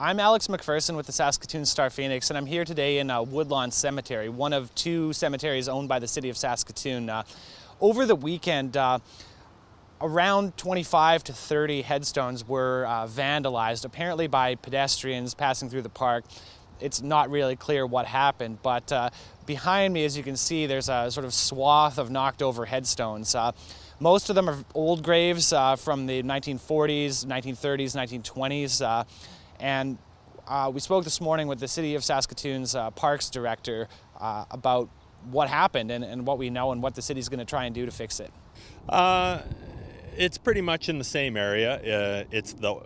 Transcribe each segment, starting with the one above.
I'm Alex McPherson with the Saskatoon Star-Phoenix, and I'm here today in Woodlawn Cemetery, one of two cemeteries owned by the city of Saskatoon. Over the weekend, around 25 to 30 headstones were vandalized, apparently by pedestrians passing through the park. It's not really clear what happened, but behind me, as you can see, there's a sort of swath of knocked over headstones. Most of them are old graves from the 1940s, 1930s, 1920s. And we spoke this morning with the City of Saskatoon's Parks Director about what happened and what we know and what the city's going to try and do to fix it. It's pretty much in the same area. It's the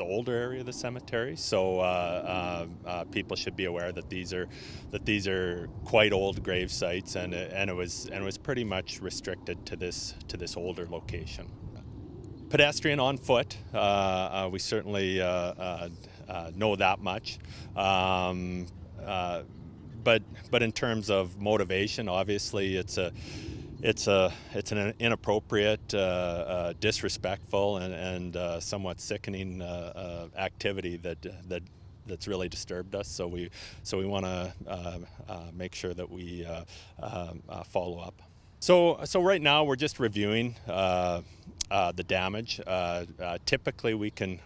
older area of the cemetery, so people should be aware that these are quite old grave sites, and it was pretty much restricted to this older location. Pedestrian on foot, we certainly know that much, but in terms of motivation, obviously it's an inappropriate, disrespectful, and somewhat sickening activity that's really disturbed us. So we want to make sure that we follow up. So right now we're just reviewing the damage. Typically we can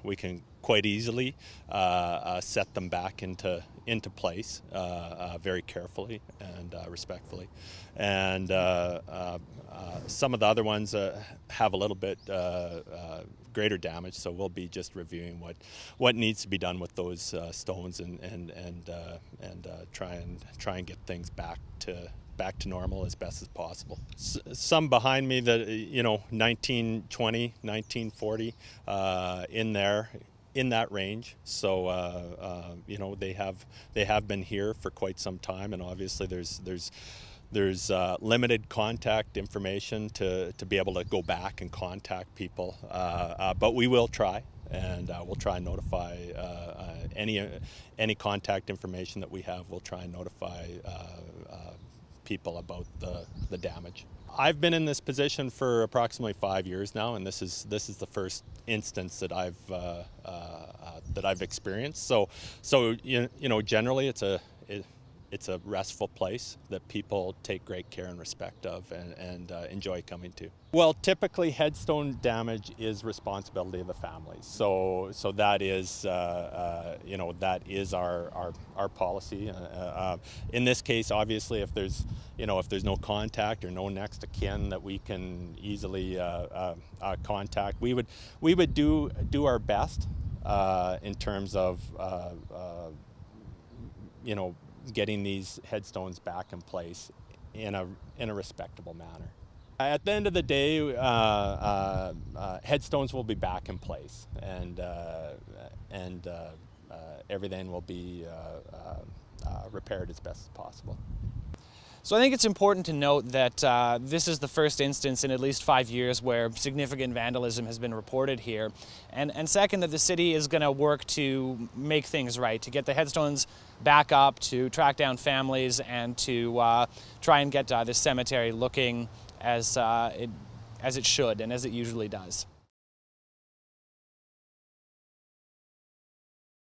quite easily set them back into place very carefully and respectfully. And some of the other ones have a little bit greater damage, so we'll be just reviewing what needs to be done with those stones and try and get things back to normal as best as possible. Some behind me that 1920, 1940 in that range. So they have been here for quite some time, and obviously there's limited contact information to be able to go back and contact people, but we will try, and we'll try and notify any contact information that we have. We'll try and notify people about the damage. I've been in this position for approximately 5 years now, and this is the first instance that I've experienced. So generally it's a restful place that people take great care and respect of and enjoy coming to. Well, typically headstone damage is responsibility of the families. So that is that is our policy. In this case, obviously, if there's no contact or no next of kin that we can easily contact, we would do our best in terms of getting these headstones back in place in a respectable manner. At the end of the day, headstones will be back in place, and everything will be repaired as best as possible. So I think it's important to note that this is the first instance in at least 5 years where significant vandalism has been reported here. And second, that the city is going to work to make things right, to get the headstones back up, to track down families, and to try and get this cemetery looking as it should and as it usually does.